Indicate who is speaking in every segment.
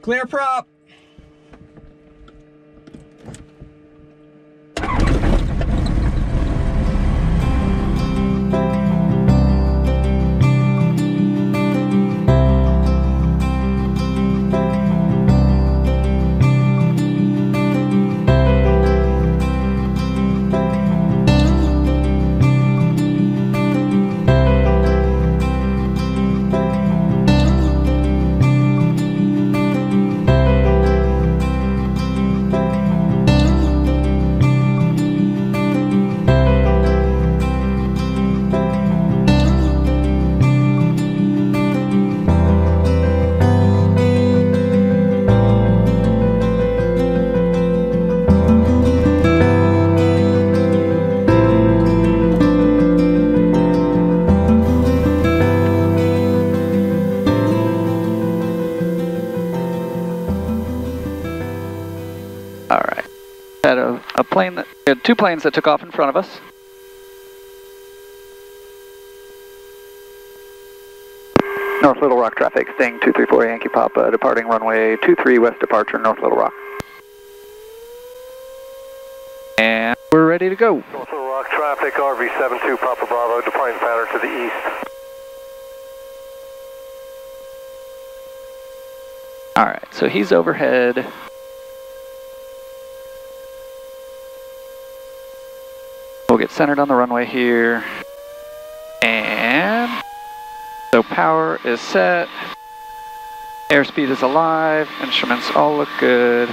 Speaker 1: Clear prop.
Speaker 2: Had a plane that we had two planes that took off in front of us. North Little Rock traffic, Sting 234 Yankee Papa, departing runway 23 west departure, North Little Rock. And we're ready to go.
Speaker 3: North Little Rock traffic, RV72 Papa Bravo, departing pattern to the east.
Speaker 2: Alright, so he's overhead. We'll get centered on the runway here. And so power is set. Airspeed is alive. Instruments all look good.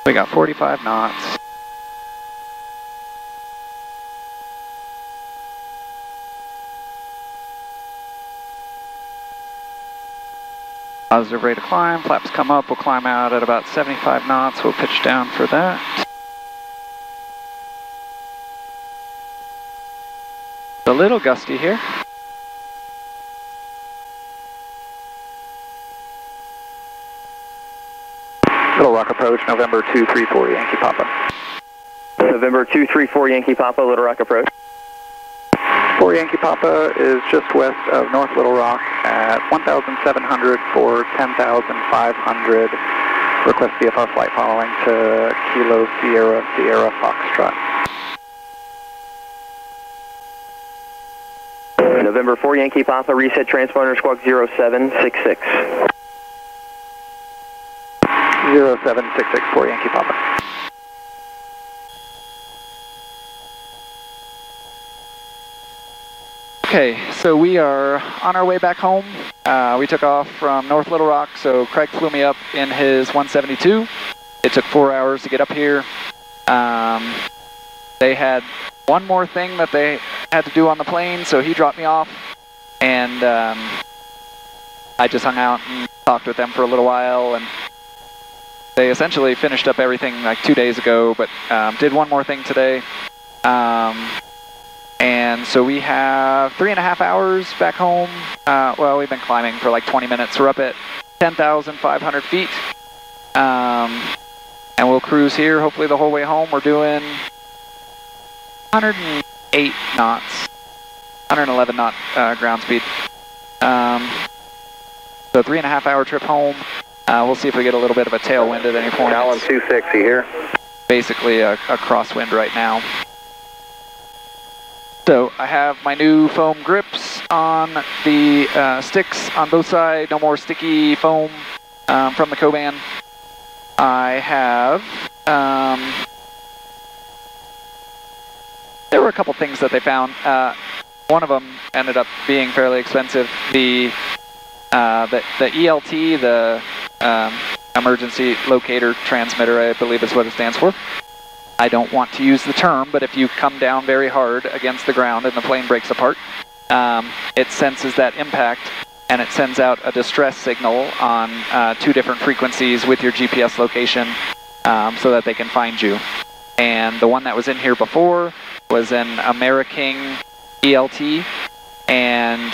Speaker 2: We got 45 knots. Positive rate of climb. Flaps come up. We'll climb out at about 75 knots. We'll pitch down for that. A little gusty here. Little Rock approach, November 234 Yankee Papa.
Speaker 4: November 234 Yankee Papa, Little Rock approach.
Speaker 2: 4 Yankee Papa is just west of North Little Rock at 1,700 for 10,500. Request VFR flight following to Kilo Sierra Sierra Foxtrot.
Speaker 4: November 4 Yankee Papa, reset transponder squawk 0766.
Speaker 2: 0766 4 Yankee Papa. Okay, so we are on our way back home. We took off from North Little Rock, so Craig flew me up in his 172. It took 4 hours to get up here. They had one more thing that they had to do on the plane, so he dropped me off, and I just hung out and talked with them for a little while, and they essentially finished up everything like 2 days ago, but did one more thing today. And so we have 3.5 hours back home. Well, we've been climbing for like 20 minutes. We're up at 10,500 feet. And we'll cruise here hopefully the whole way home. We're doing 108 knots, 111 knot ground speed. So 3.5 hour trip home. We'll see if we get a little bit of a tailwind at any point.
Speaker 3: Allen 260 here.
Speaker 2: Basically a crosswind right now. So I have my new foam grips on the sticks on both sides. No more sticky foam from the Coban. I have, there were a couple things that they found. One of them ended up being fairly expensive. The ELT, the emergency locator transmitter, I believe is what it stands for. I don't want to use the term, but if you come down very hard against the ground and the plane breaks apart, it senses that impact and it sends out a distress signal on 2 different frequencies with your GPS location so that they can find you. And the one that was in here before was an American ELT, and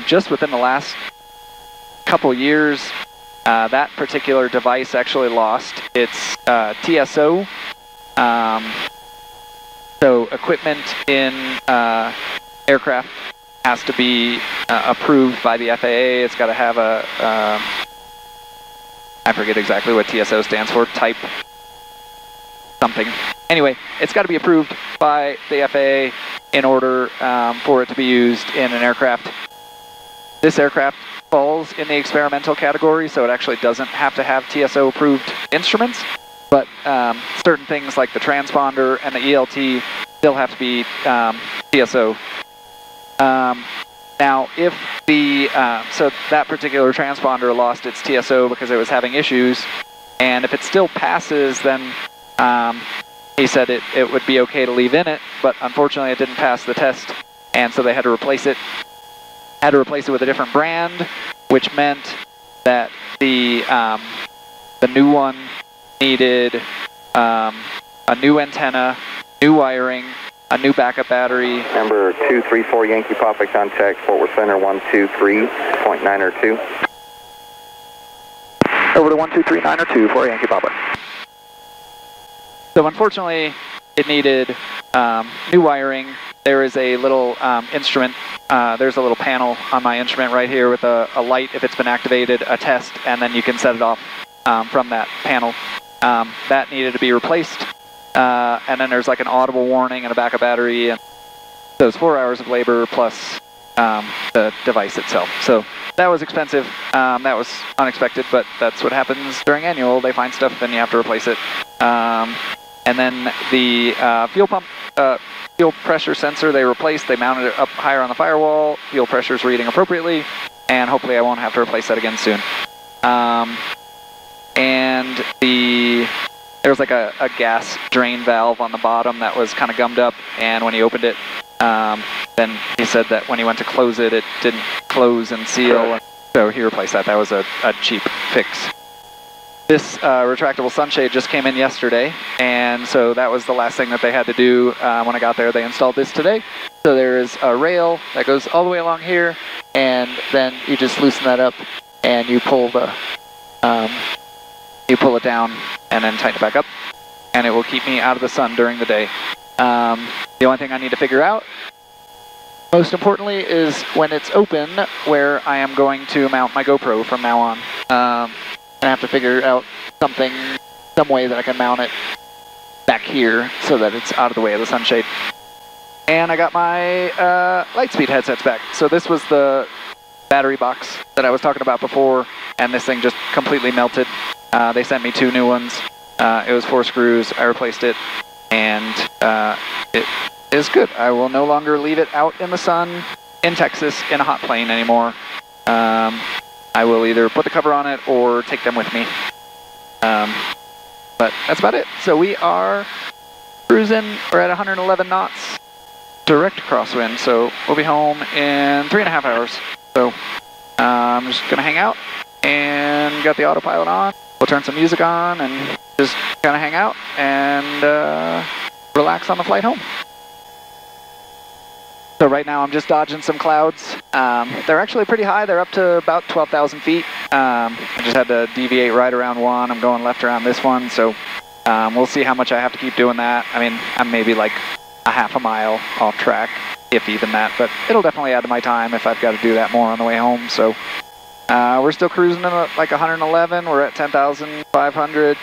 Speaker 2: just within the last couple years, that particular device actually lost its TSO. So equipment in aircraft has to be approved by the FAA. It's got to have I forget exactly what TSO stands for, type something. Anyway, it's got to be approved by the FAA in order for it to be used in an aircraft. This aircraft falls in the experimental category, so it actually doesn't have to have TSO approved instruments, but certain things like the transponder and the ELT still have to be TSO. Now, if the, so that particular transponder lost its TSO because it was having issues, and if it still passes, then he said it would be okay to leave in it, but unfortunately it didn't pass the test, and so they had to replace it. Had to replace it with a different brand, which meant that the new one needed a new antenna, new wiring, a new backup battery.
Speaker 1: Number 234 Yankee Papa, contact Fort Worth Center 123.902.
Speaker 2: Over to 123.902 for Yankee Papa. So unfortunately, it needed new wiring. There is a little instrument, there's a little panel on my instrument right here with a light if it's been activated, a test, and then you can set it off from that panel. That needed to be replaced. And then there's like an audible warning and a backup battery, and those 4 hours of labor plus the device itself. So that was expensive. That was unexpected, but that's what happens during annual. They find stuff, then you have to replace it. And then the fuel pump, fuel pressure sensor they replaced. They mounted it up higher on the firewall. Fuel pressure's reading appropriately, and hopefully I won't have to replace that again soon. And there was like a gas drain valve on the bottom that was kind of gummed up, and when he opened it, then he said that when he went to close it, it didn't close and seal, so he replaced that. That was a cheap fix. This retractable sunshade just came in yesterday, and so that was the last thing that they had to do when I got there. They installed this today. So there is a rail that goes all the way along here, and then you just loosen that up, and you pull the it down, and then tighten it back up, and it will keep me out of the sun during the day. The only thing I need to figure out, most importantly, is when it's open, where I am going to mount my GoPro from now on. I have to figure out some way that I can mount it back here so that it's out of the way of the sunshade. And I got my Lightspeed headsets back. So this was the battery box that I was talking about before, and this thing just completely melted. They sent me 2 new ones. It was 4 screws. I replaced it, and it is good. I will no longer leave it out in the sun in Texas in a hot plane anymore. I will either put the cover on it or take them with me. But that's about it. So we are cruising. We're at 111 knots, direct crosswind. So we'll be home in 3.5 hours. So I'm just gonna hang out and got the autopilot on. We'll turn some music on and just kind of hang out and relax on the flight home. So right now I'm just dodging some clouds. They're actually pretty high. They're up to about 12,000 feet. I just had to deviate right around one. I'm going left around this one. So we'll see how much I have to keep doing that. I mean, I'm maybe like a half a mile off track, if even that. But it'll definitely add to my time if I've got to do that more on the way home. So we're still cruising at like 111. We're at 10,500.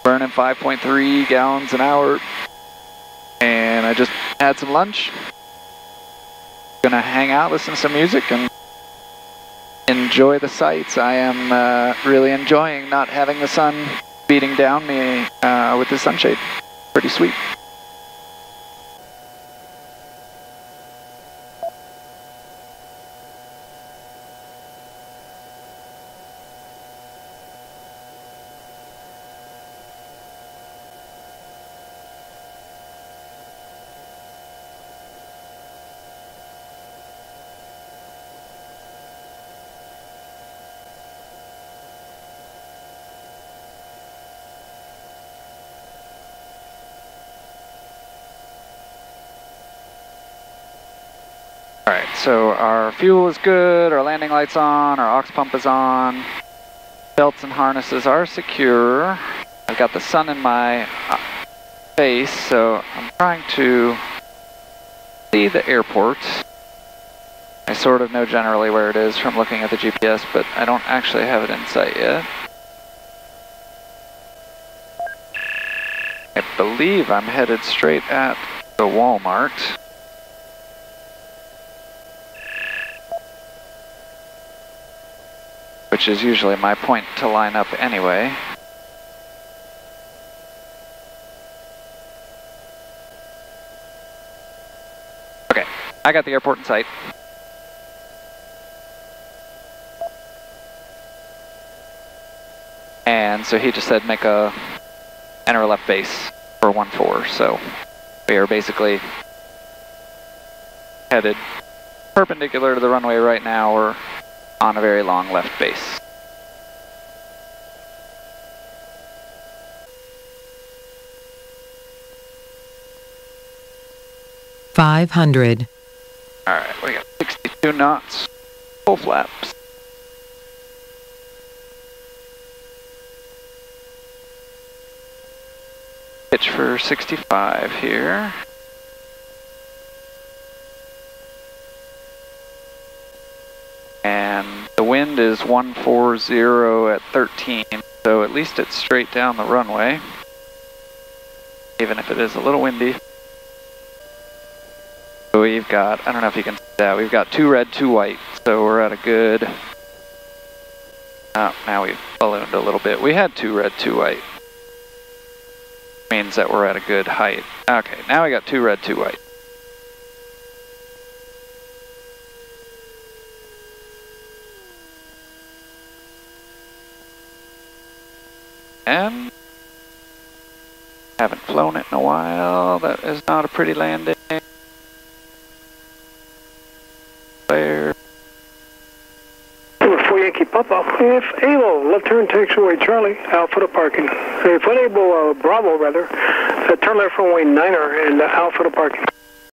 Speaker 2: Burning 5.3 gallons an hour. And I just had some lunch. Gonna hang out, listen to some music, and enjoy the sights. I am really enjoying not having the sun beating down me with the sunshade. Pretty sweet. Alright, so our fuel is good, our landing light's on, our aux pump is on, belts and harnesses are secure. I've got the sun in my face, so I'm trying to see the airport. I I sort of know generally where it is from looking at the GPS, but I don't actually have it in sight yet. I believe I'm headed straight at the Walmart. Which is usually my point to line up anyway. Okay, I got the airport in sight. And so he just said make a enter left base for 14, so we are basically headed perpendicular to the runway right now. We're on a very long left base.
Speaker 5: $500.
Speaker 2: All right, we got 62 knots, full flaps. Pitch for 65 here. And the wind is 140 at 13, so at least it's straight down the runway, even if it is a little windy. So we've got, I don't know if you can see that, we've got 2 red, 2 white, so we're at a good, oh, now we've ballooned a little bit. We had 2 red, 2 white. Means that we're at a good height. Okay, now we got 2 red, 2 white. And haven't flown it in a while. That is not a pretty landing. There.
Speaker 6: 4 Yankee Papa, if able, left turn taxiway Charlie, Alpha to parking. If unable, Bravo rather, turn left runway 9er and Alpha to parking.